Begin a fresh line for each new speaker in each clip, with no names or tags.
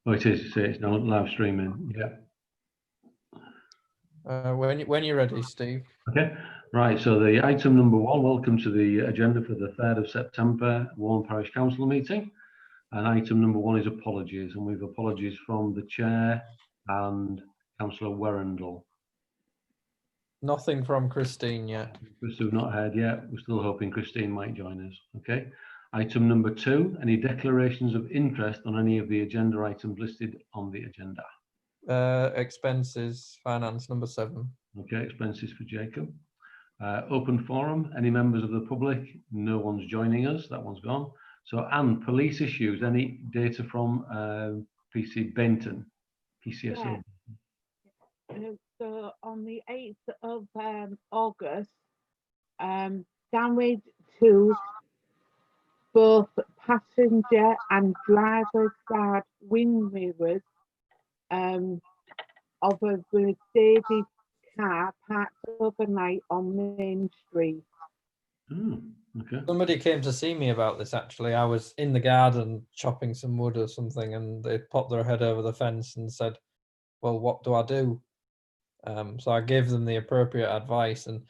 Oh, it is. It's now live streaming. Yeah.
When you're ready, Steve.
Okay. Right. So the item number 1. Welcome to the agenda for the 3rd of September Wawne Parish Council meeting. And item number 1 is apologies, and we've apologies from the chair and Councillor Werrendell.
Nothing from Christine yet.
We've not heard yet. We're still hoping Christine might join us. Okay. Item number 2, any declarations of interest on any of the agenda items listed on the agenda?
Expenses, finance number 7.
Okay, expenses for Jacob. Open forum, any members of the public? No one's joining us, that one's gone. So, Anne, police issues, any data from PC Benton, PCSO?
Yeah. So on the 8th of August, damage to both passenger and driver's side wind mirrors of a Mercedes car parked overnight on Main Street.
Okay.
Somebody came to see me about this, actually. I was in the garden chopping some wood or something, and they popped their head over the fence and said, well, what do I do? So I gave them the appropriate advice, and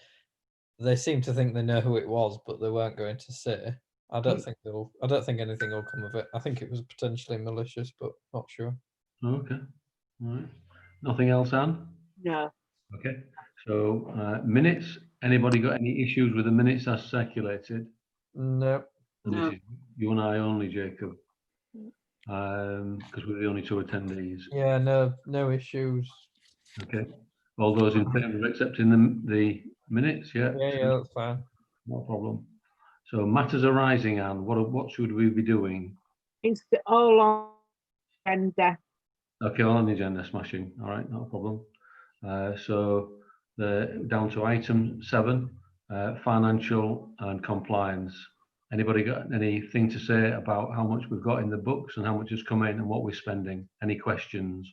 they seem to think they know who it was, but they weren't going to say. I don't think anything will come of it. I think it was potentially malicious, but not sure.
Okay. All right. Nothing else, Anne?
No.
Okay. So minutes. Anybody got any issues with the minutes as circulated?
No.
And this is you and I only, Jacob, because we're the only 2 attendees.
Yeah, no issues.
Okay. All those in favour of accepting the minutes? Yeah.
Yeah, that's fine.
No problem. So matters arising, Anne. What should we be doing?
It's all on agenda.
Okay, all on the agenda. Smashing. All right, no problem. So down to item 7, financial and compliance. Anybody got anything to say about how much we've got in the books and how much has come in and what we're spending? Any questions?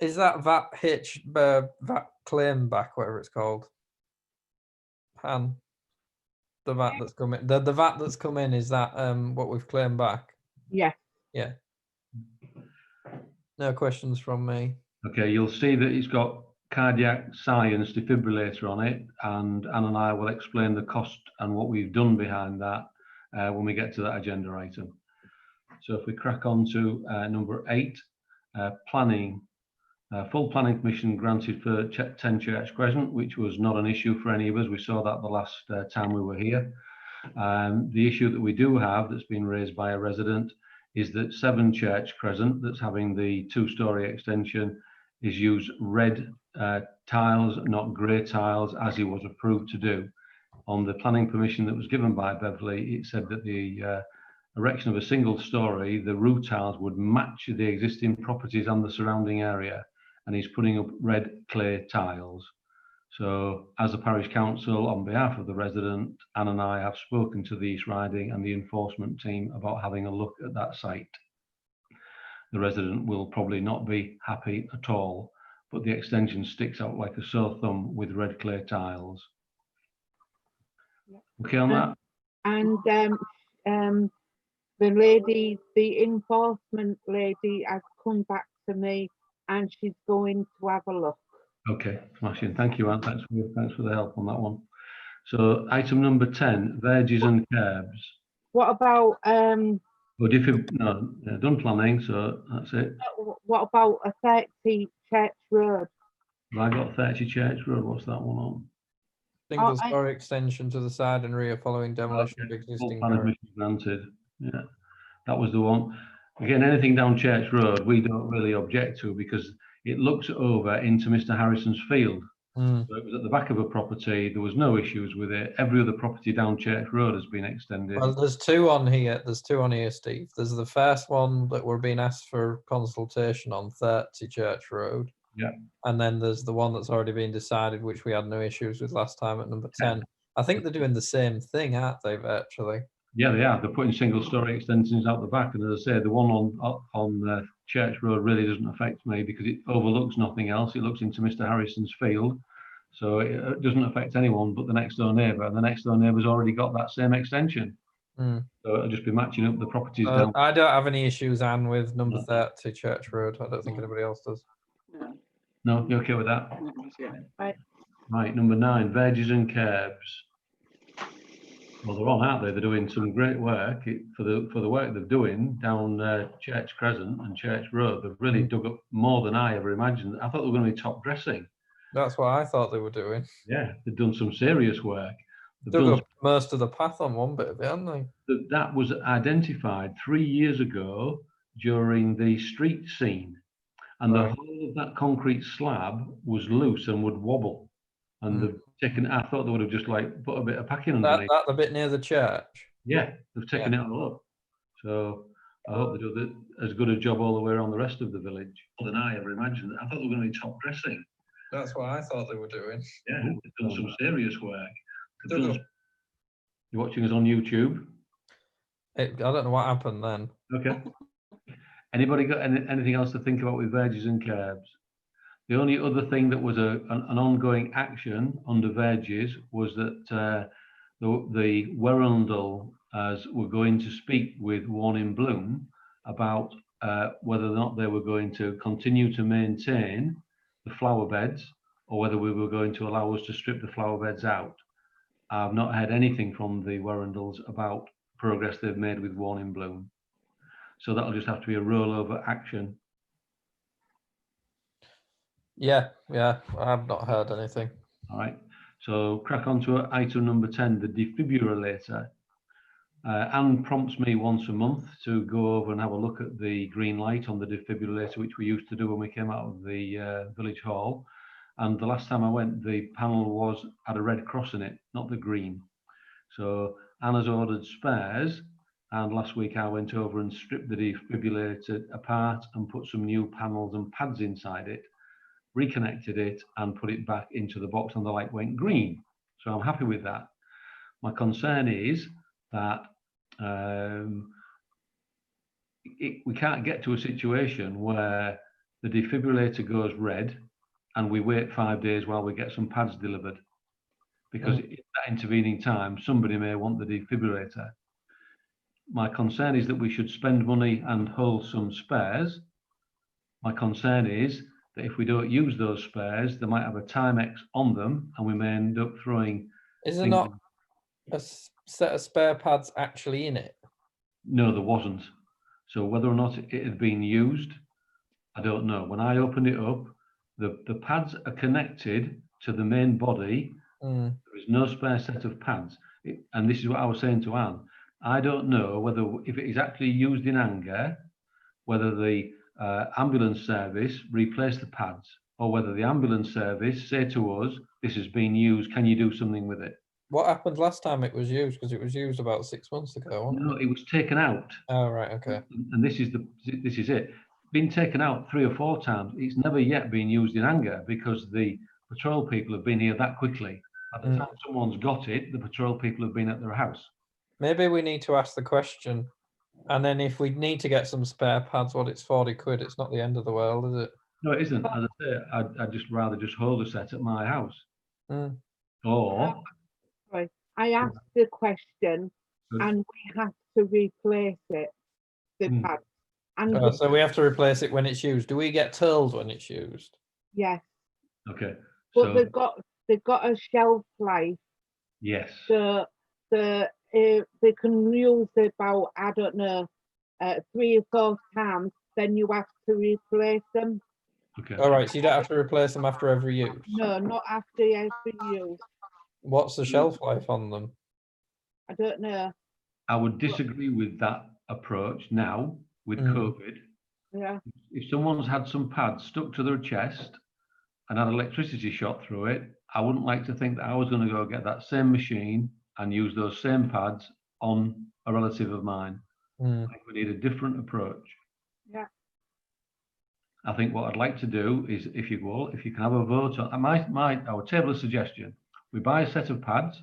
Is that VAT claim back, whatever it's called? Han, the VAT that's come in. The VAT that's come in, is that what we've claimed back?
Yeah.
Yeah. No questions from me.
Okay, you'll see that it's got cardiac science defibrillator on it, and Anne and I will explain the cost and what we've done behind that when we get to that agenda item. So if we crack on to number 8, planning. Full planning permission granted for 10 Church Crescent, which was not an issue for any of us. We saw that the last time we were here. The issue that we do have that's been raised by a resident is that 7 Church Crescent, that's having the 2-storey extension, is use red tiles, not grey tiles, as he was approved to do. On the planning permission that was given by Beverley, it said that the erection of a single storey, the roof tiles would match the existing properties and the surrounding area, and he's putting up red clay tiles. So as a parish council, on behalf of the resident, Anne and I have spoken to the East Riding and the enforcement team about having a look at that site. The resident will probably not be happy at all, but the extension sticks out like a sore thumb with red clay tiles. Okay on that?
And the enforcement lady has come back to me, and she's going to have a look.
Okay, smashing. Thank you, Anne. Thanks for the help on that one. So item number 10, verges and curbs.
What about
Well, no, done planning, so that's it.
what about a 30 Church Road?
Have I got 30 Church Road? What's that one on?
Single story extension to the side and rear following demolition of existing
Full planning permission granted. Yeah, that was the one. Again, anything down Church Road, we don't really object to because it looks over into Mr. Harrison's field. So it was at the back of a property. There was no issues with it. Every other property down Church Road has been extended.
Well, there's 2 on here. There's 2 on here, Steve. There's the first one that we're being asked for consultation on, 30 Church Road.
Yeah.
And then there's the one that's already been decided, which we had no issues with last time at number 10. I think they're doing the same thing, aren't they, virtually?
Yeah, they are. They're putting single story extensions out the back. And as I say, the one on Church Road really doesn't affect me because it overlooks nothing else. It looks into Mr. Harrison's field. So it doesn't affect anyone but the next door neighbour. And the next door neighbour's already got that same extension.
Mm.
So it'll just be matching up the properties down.
I don't have any issues, Anne, with number
No.
30 Church Road. I don't think anybody else does.
No,
No, you okay with that?
no, yeah.
Right, number 9, veggies and curbs. Well, they're on, aren't they? They're doing some great work for the work they're doing down Church Crescent and Church Road. They've really dug up more than I ever imagined. I thought they were going to be top dressing.
That's what I thought they were doing.
Yeah, they've done some serious work. They've
Dug
done
up most of the path on one bit of it, haven't they?
that was identified 3 years ago during the street scene, and the
Right.
whole of that concrete slab was loose and would wobble. And they've taken. I thought they would have just like put a bit of packing underneath.
That the bit near the church.
Yeah, they've taken it all up. So I hope they do as good a job all the way around the rest of the village than I ever imagined. I thought they were going to be top dressing.
That's what I thought they were doing.
Yeah, they've done some serious work. They've
Dug
done-
up.
You're watching us on YouTube?
I don't know what happened then.
Okay. Anybody got anything else to think about with verges and curbs? The only other thing that was an ongoing action under verges was that the Werrundle were going to speak with Wawne Bloom about whether or not they were going to continue to maintain the flower beds or whether we were going to allow us to strip the flower beds out. I've not heard anything from the Werrundles about progress they've made with Wawne Bloom. So that'll just have to be a rollover action.
Yeah, I have not heard anything.
All right. So crack on to item number 10, the defibrillator. Anne prompts me once a month to go over and have a look at the green light on the defibrillator, which we used to do when we came out of the village hall. And the last time I went, the panel had a red cross in it, not the green. So Anna's ordered spares. And last week I went over and stripped the defibrillator apart and put some new panels and pads inside it, reconnected it and put it back into the box, and the light went green. So I'm happy with that. My concern is that we can't get to a situation where the defibrillator goes red and we wait 5 days while we get some pads delivered, because in that intervening time somebody may want the defibrillator. My concern is that we should spend money and hold some spares. My concern is that if we don't use those spares, they might have a Timex on them and we may end up throwing.
Is there not a set of spare pads actually in it?
No, there wasn't. So whether or not it had been used, I don't know. When I opened it up, the pads are connected to the main body. There is no spare set of pads. And this is what I was saying to Anne. I don't know whether, if it is actually used in anger, whether the ambulance service replace the pads, or whether the ambulance service say to us, this has been used, can you do something with it?
What happened last time it was used? Because it was used about 6 months ago, wasn't
No, it was taken out.
Oh, right, okay.
And this is it. Been taken out 3 or 4 times. It's never yet been used in anger because the patrol people have been here that quickly. At the time someone's got it, the patrol people have been at their house.
Maybe we need to ask the question, and then if we need to get some spare pads, it's 40 quid. It's not the end of the world, is it?
No, it isn't. As I say, I'd just rather just hold a set at my house. Or
Right. I asked the question and we have to replace it, the pad. And
So we have to replace it when it's used. Do we get told when it's used?
yes,
okay.
but
So
they've got a shelf life.
yes.
They can use about, I don't know, 3 or 4 times. Then you have to replace them.
Okay.
All right, so you don't have to replace them after every use.
No, not after every use.
What's the shelf life on them?
I don't know.
I would disagree with that approach now with COVID.
Yeah.
If someone's had some pads stuck to their chest and had electricity shot through it, I wouldn't like to think that I was going to go get that same machine and use those same pads on a relative of mine. I think we need a different approach.
Yeah.
I think what I'd like to do is, if you can have a vote on, I would table a suggestion. We buy a set of pads,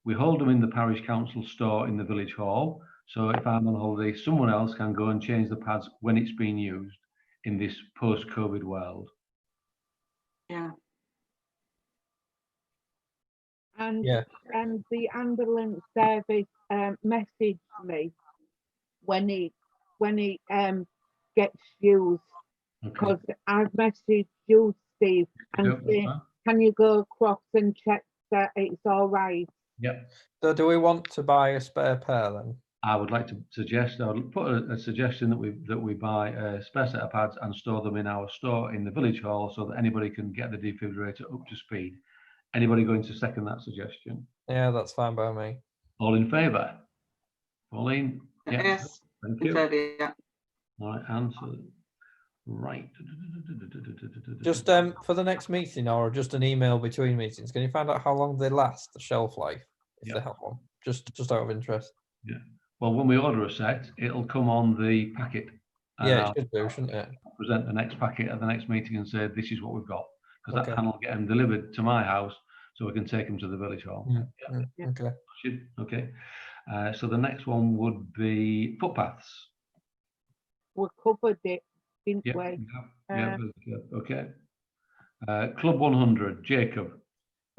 we hold them in the parish council store in the village hall. So if I'm on holiday, someone else can go and change the pads when it's being used in this post-COVID world.
Yeah.
and
Yeah.
the ambulance service messaged me when he gets used,
Okay.
because I've messaged you, Steve, and
Yep, that's
say,
fine.
can you go across and check that it's all right?
Yep.
So do we want to buy a spare pair then?
I would like to suggest, I would put a suggestion that we buy a spare set of pads and store them in our store in the village hall so that anybody can get the defibrillator up to speed. Anybody going to second that suggestion?
Yeah, that's fine by me.
All in favour? Pauline? Yeah.
Yes,
Thank
in
you.
favour, yeah.
All right, answer. Right.
Just for the next meeting or just an email between meetings, can you find out how long they last, the shelf life, if
Yeah.
they have one? Just out of interest.
Well, when we order a set, it'll come on the packet. And
Yeah,
I'll
it should do, shouldn't it?
present the next packet at the next meeting and say, this is what we've got. Because
Okay.
that can get them delivered to my house so we can take them to the village hall.
Yeah.
Okay.
Okay. So the next one would be footpaths.
We covered it, didn't
Yeah.
we?
Yeah. Okay. Club 100, Jacob.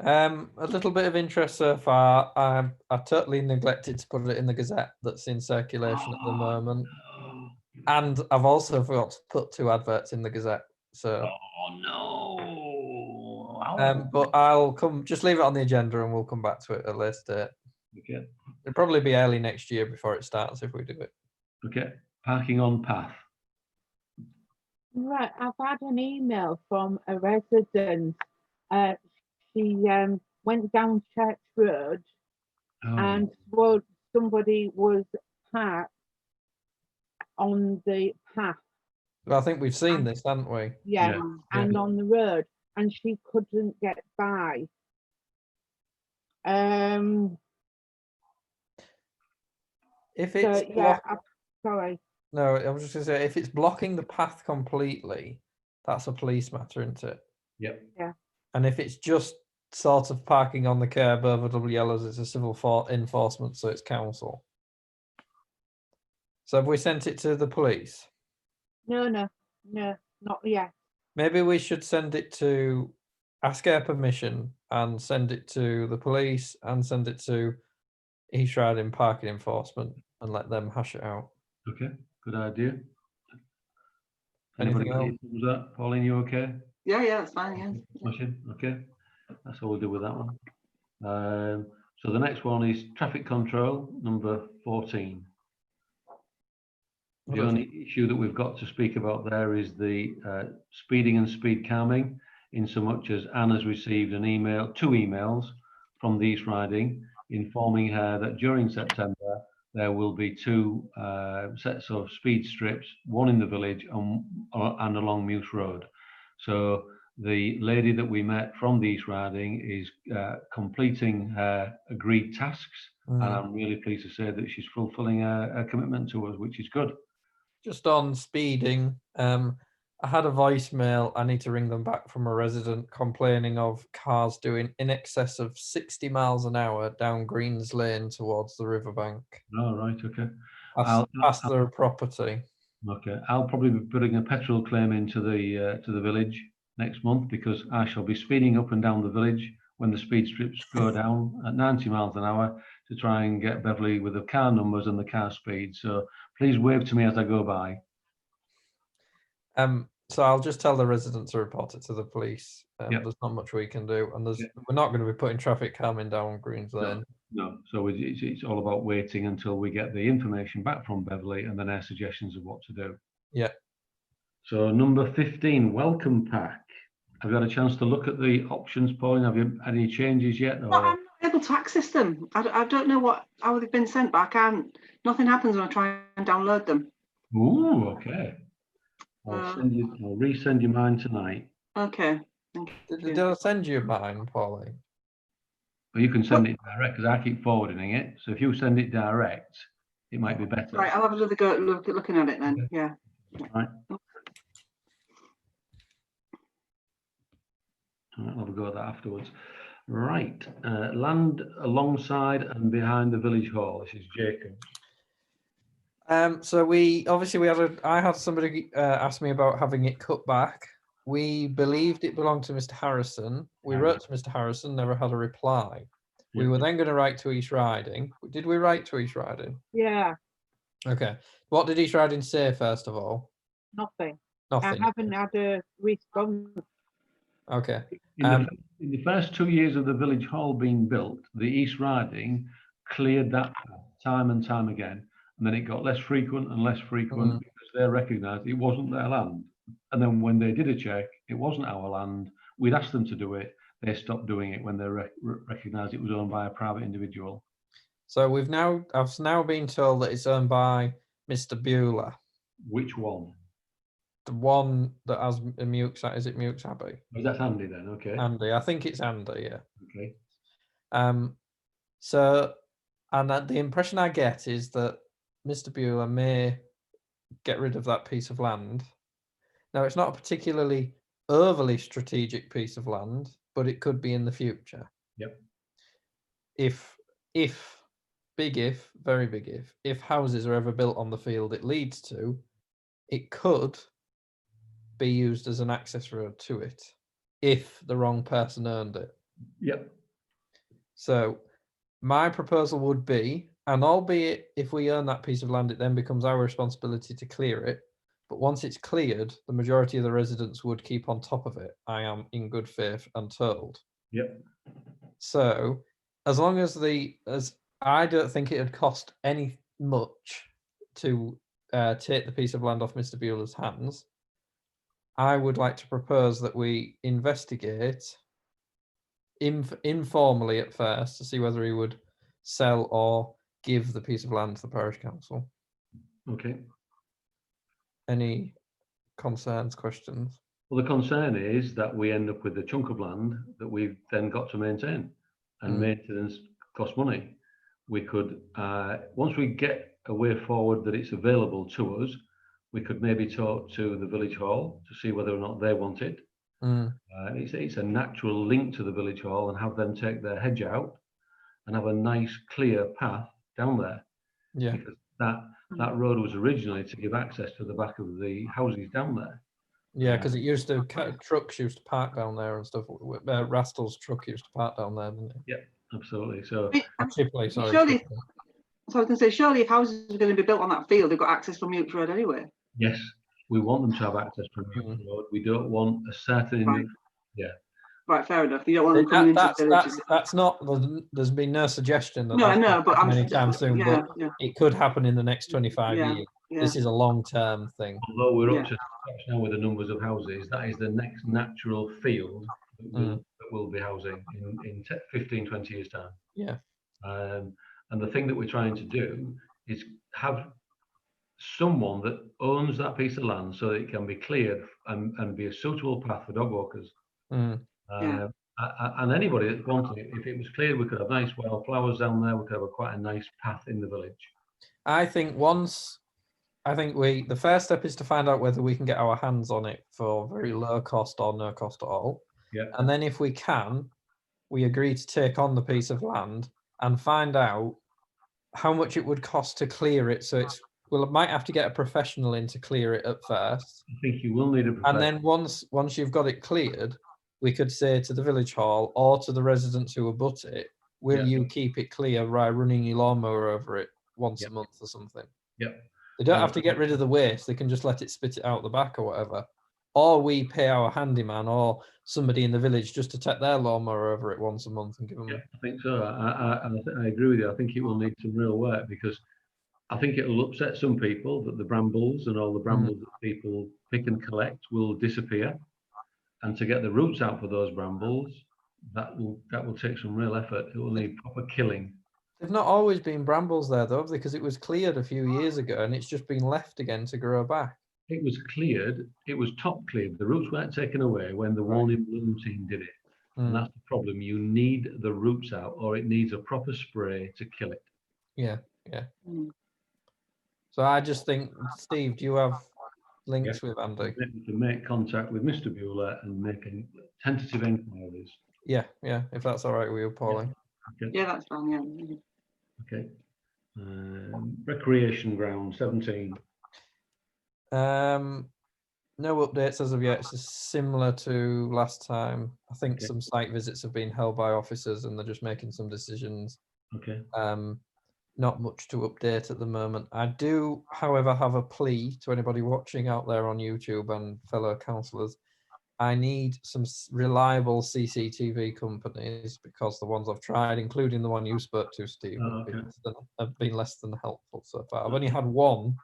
A little bit of interest so far. I totally neglected to put it in the Gazette that's in circulation at the moment.
No.
And I've also forgot to put 2 adverts in the Gazette. So,
Oh no.
but I'll just leave it on the agenda and we'll come back to it at a later date.
Okay.
It'll probably be early next year before it starts if we do it.
Okay. Parking on path.
Right, I've had an email from a resident. She went down Church Road
Oh,
and somebody was parked on the path.
Well, I think we've seen this, haven't we?
Yeah,
Yeah.
and on the road, and she couldn't get by.
If
So
it's
yeah, sorry.
no, I was just going to say, if it's blocking the path completely, that's a police matter, isn't it?
Yep.
And if it's just sort of parking on the curb over double yellows, it's a civil enforcement, so it's council. So have we sent it to the police?
No, not yet.
Maybe we should send it to, ask our permission and send it to the police and send it to East Riding Parking Enforcement and let them hash it out.
Okay. Good idea.
Anything
Anybody got any
else?
problems with that? Pauline, you okay?
Yeah, that's fine, yeah.
Smashing. Okay. That's all we'll do with that one. So the next one is traffic control, number 14. The only issue that we've got to speak about there is the speeding and speed calming, in so much as Anne has received an email, 2 emails from the East Riding informing her that during September there will be 2 sets of speed strips, one in the village and along Muse Road. So the lady that we met from the East Riding is completing her agreed tasks, and I'm really pleased to say that she's fulfilling her commitment to us, which is good.
Just on speeding, I had a voicemail. I need to ring them back from a resident complaining of cars doing in excess of 60 miles an hour down Greens Lane towards the riverbank.
Oh, right, okay.
Past their property.
Okay, I'll probably be putting a petrol claim into the village next month, because I shall be speeding up and down the village when the speed strips go down at 90 miles an hour to try and get Beverly with the car numbers and the car speed. So please wave to me as I go by.
So I'll just tell the residents to report it to the police.
Yep.
There's not much we can do, and
Yep.
we're not going to be putting traffic calming down Greens Lane.
No, so it's all about waiting until we get the information back from Beverly and then our suggestions of what to do.
Yeah.
So number 15, welcome pack. Have you had a chance to look at the options, Pauline? Have you had any changes yet? Or?
Well, I'm not able to access them. I don't know how they've been sent, but I can't. Nothing happens when I try and download them.
Ooh, okay. I'll resend you mine tonight.
Okay. Thank you.
Did I send you mine, Pauline?
But you can send it direct, because I keep forwarding it. So if you send it direct, it might be better.
Right, I'll have another go looking at it then.
Okay.
Yeah.
Right. I'll have a go at that afterwards. Right. Land alongside and behind the village hall. This is Jacob.
So I had somebody ask me about having it cut back. We believed it belonged to Mr. Harrison. We wrote to Mr. Harrison, never had a reply. We were then going to write to East Riding. Did we write to East Riding?
Yeah,
Okay. What did East Riding say first of all?
nothing.
Nothing.
I haven't had a response.
Okay.
In the first 2 years of the village hall being built, the East Riding cleared that path time and time again, and then it got less frequent and less frequent because they recognised it wasn't their land. And then when they did a check, it wasn't our land. We'd asked them to do it. They stopped doing it when they recognised it was owned by a private individual.
So I've now been told that it's owned by Mr. Bueller,
Which one?
the one that has a Mewkes. Is it Mewkes Abbey?
Oh, that's Andy then. Okay.
Andy, I think it's Andy. Yeah.
Okay.
So, and the impression I get is that Mr. Bueller may get rid of that piece of land. Now, it's not a particularly overly strategic piece of land, but it could be in the future.
Yep.
If big if, very big if houses are ever built on the field it leads to, it could be used as an access road to it if the wrong person owned it.
Yep.
So my proposal would be, and albeit if we own that piece of land, it then becomes our responsibility to clear it. But once it's cleared, the majority of the residents would keep on top of it. I am in good faith and told.
Yep.
So as long as I don't think it would cost any much to take the piece of land off Mr. Bueller's hands. I would like to propose that we investigate informally at first to see whether he would sell or give the piece of land to the parish council.
Okay.
Any concerns, questions?
Well, the concern is that we end up with a chunk of land that we've then got to maintain, and maintenance costs money. We could, once we get a way forward that it's available to us, we could maybe talk to the village hall to see whether or not they want it. It's a natural link to the village hall, and have them take their hedge out and have a nice clear path down there.
Yeah.
Because that road was originally to give access to the back of the houses down there.
Yeah, because it used to, trucks used to park down there and stuff. Rastle's truck used to park down there, didn't it?
Yeah, absolutely. So
Chipley, sorry.
Surely, so I was going to say, surely if houses are going to be built on that field, they've got access from Mewkes Road anyway.
yes, we want them to have access from Mewkes Road. We don't want a certain,
Right.
yeah.
Right, fair enough. You don't want them coming into the village.
That's not. There's been no suggestion that.
No, I
that's
know, but I'm
anytime soon.
Yeah,
but
yeah,
it could happen in the next 25
yeah,
years.
yeah.
This is a long-term thing.
Although we're up
Yeah.
to scratch now with the numbers of houses, that is the next natural field that we'll be housing in 15, 20 years' time.
Yeah.
And the thing that we're trying to do is have someone that owns that piece of land so that it can be cleared and be a suitable path for dog walkers.
Yeah.
And anybody that wanted it, if it was cleared, we could have nice wild flowers down there. We could have quite a nice path in the village.
I think the first step is to find out whether we can get our hands on it for very low cost or no cost at all.
Yeah.
And then if we can, we agree to take on the piece of land and find out how much it would cost to clear it. So it might have to get a professional in to clear it at first.
I think you will need a professional.
And then once you've got it cleared, we could say to the village hall or to the residents who abut it, will you keep it clear by running your lawnmower over it once a month or something?
Yep.
They don't have to get rid of the waste. They can just let it spit it out the back or whatever. Or we pay our handyman or somebody in the village just to take their lawnmower over it once a month and give them.
Yeah, I think so. I agree with you. I think it will need some real work, because I think it will upset some people that the brambles and all the brambles that people pick and collect will disappear. And to get the roots out for those brambles, that will take some real effort. It will need proper killing.
They've not always been brambles there though, because it was cleared a few years ago and it's just been left again to grow back.
It was cleared. It was top cleared. The roots weren't taken away when the Wawne Bloom team did it. And that's the problem. You need the roots out, or it needs a proper spray to kill it.
Yeah. So I just think, Steve, do you have links with Andy?
To make contact with Mr. Bueller and make tentative inquiries.
Yeah, if that's all right with you, Pauline.
Okay.
Yeah, that's fine. Yeah.
Okay. Recreation ground 17.
No updates as of yet. It's just similar to last time. I think
Okay.
some site visits have been held by officers and they're just making some decisions.
Okay.
Not much to update at the moment. I do, however, have a plea to anybody watching out there on YouTube and fellow councillors. I need some reliable CCTV companies because the ones I've tried, including the one you spoke to, Steve,
Oh, okay.
have been less than helpful so far. I've only had one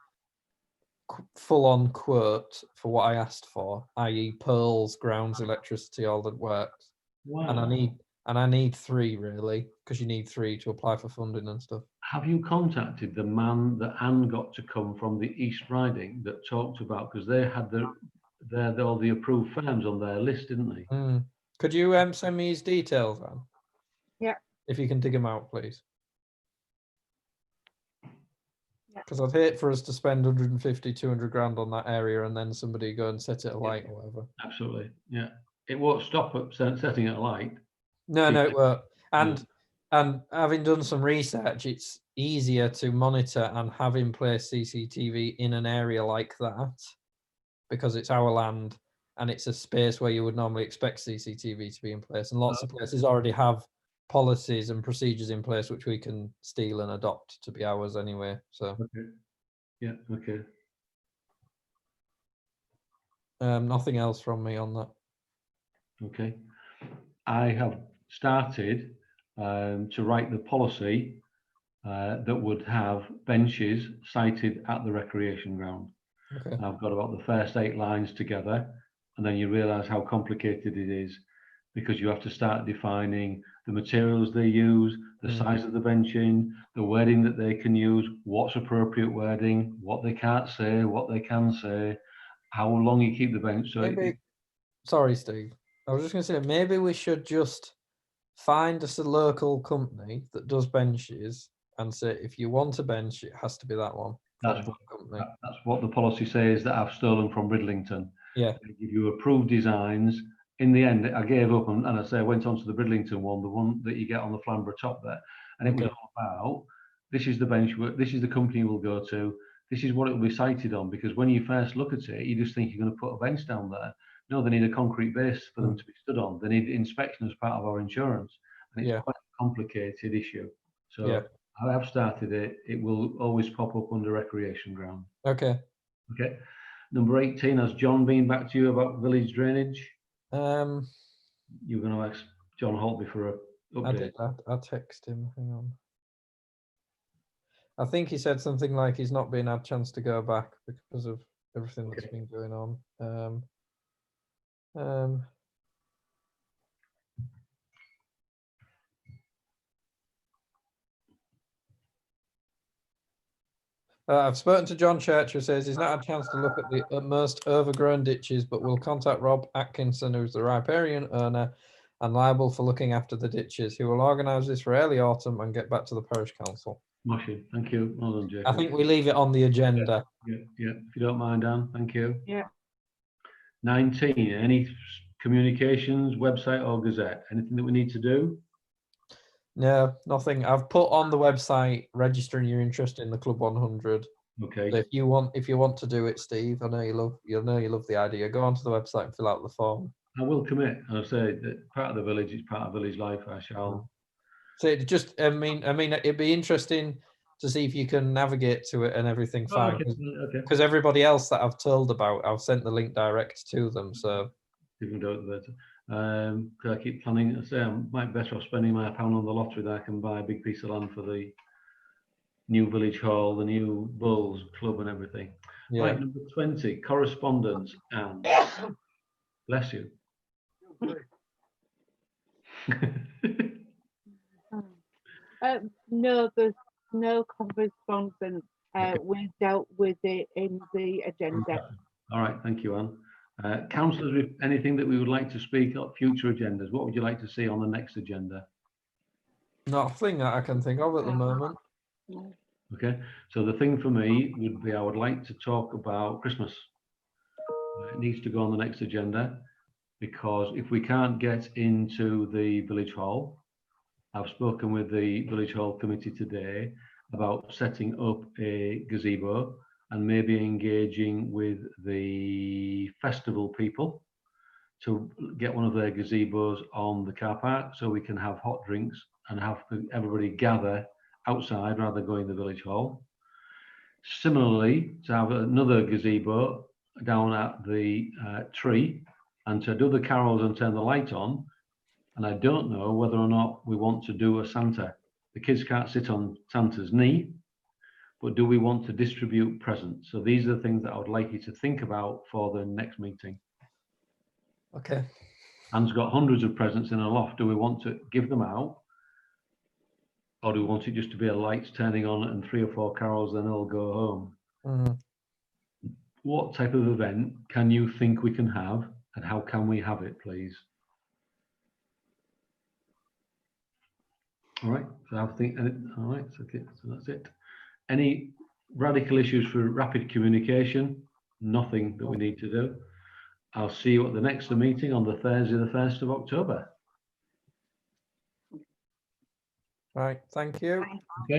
full-on quote for what I asked for, i.e., pearls, grounds, electricity, all that works.
Wow.
And I need 3 really, because you need 3 to apply for funding and stuff.
Have you contacted the man that Anne got to come from the East Riding that talked about, because they had all the approved firms on their list, didn't they?
Could you send me his details, Anne?
Yeah.
If you can dig them out, please.
Yeah.
Because I'd hate for us to spend 150, 200 grand on that area and then somebody go and set it alight or whatever.
Absolutely. Yeah. It won't stop at setting it alight.
No, it won't. And having done some research, it's easier to monitor and have in place CCTV in an area like that because it's our land and it's a space where you would normally expect CCTV to be in place. And lots of places already have policies and procedures in place which we can steal and adopt to be ours anyway. So
Okay. Yeah. Okay.
nothing else from me on that.
Okay. I have started to write the policy that would have benches sited at the recreation ground.
Okay.
I've got about the first 8 lines together, and then you realise how complicated it is because you have to start defining the materials they use, the size of the benching, the wording that they can use, what's appropriate wording, what they can't say, what they can say, how long you keep the bench. So
sorry, Steve. I was just going to say, maybe we should just find us a local company that does benches and say, if you want a bench, it has to be that one.
that's what the policy says that I've stolen from Bridlington.
Yeah.
They give you approved designs. In the end, I gave up and I say I went on to the Bridlington one, the one that you get on the Flamborough top there. And it was all about, this is the bench, this is the company we'll go to, this is what it will be sited on. Because when you first look at it, you just think you're going to put a bench down there. No, they need a concrete base for them to be stood on. They need inspection as part of our insurance. And it's quite a complicated issue. So I have started it. It will always pop up under recreation ground.
Okay.
Okay. Number 18, has John been back to you about village drainage? You're going to ask John Holtby for an update.
I text him. Hang on. I think he said something like he's not been had a chance to go back because of everything that's been going on. I've spoken to John Church, who says he's not had a chance to look at the most overgrown ditches, but will contact Rob Atkinson, who's the riparian owner and liable for looking after the ditches. He will organise this for early autumn and get back to the parish council.
Smashing. Thank you. Well done, Jacob.
I think we leave it on the agenda.
Yeah. If you don't mind, Anne. Thank you.
Yeah.
19, any communications, website or gazette? Anything that we need to do?
No, nothing. I've put on the website registering your interest in the Club 100.
Okay.
So if you want to do it, Steve, I know you love the idea. Go onto the website and fill out the form.
I will commit. I'll say that part of the village is part of village life. I shall.
So it just, I mean, it'd be interesting to see if you can navigate to it and everything fine.
Okay.
Because everybody else that I've told about, I've sent the link direct to them. So
Even though because I keep planning. I say I might be better off spending my £1 on the lottery that I can buy a big piece of land for the new village hall, the new Bulls club, and everything.
yeah.
Right, number 20, correspondence. And bless you.
No, there's no correspondence. We dealt with it in the agenda.
All right, thank you, Anne. Councillors, with anything that we would like to speak of future agendas, what would you like to see on the next agenda?
Nothing that I can think of at the moment.
Okay, so the thing for me would be I would like to talk about Christmas. It needs to go on the next agenda because if we can't get into the village hall, I've spoken with the village hall committee today about setting up a gazebo and maybe engaging with the festival people to get one of their gazebos on the car park so we can have hot drinks and have everybody gather outside rather than going to the village hall. Similarly, to have another gazebo down at the tree and to do the carols and turn the light on. And I don't know whether or not we want to do a Santa. The kids can't sit on Santa's knee, but do we want to distribute presents? So these are the things that I would like you to think about for the next meeting.
Okay.
Anne's got hundreds of presents in her loft. Do we want to give them out? Or do we want it just to be a lights turning on and 3 or 4 carols, then they'll go home?
Mhm.
What type of event can you think we can have, and how can we have it, please? All right, so I think, all right, okay, so that's it. Any radical issues for rapid communication? Nothing that we need to do. I'll see you at the next meeting on the Thursday, the 1st of October.
Right. Thank you.
Bye.
Okay.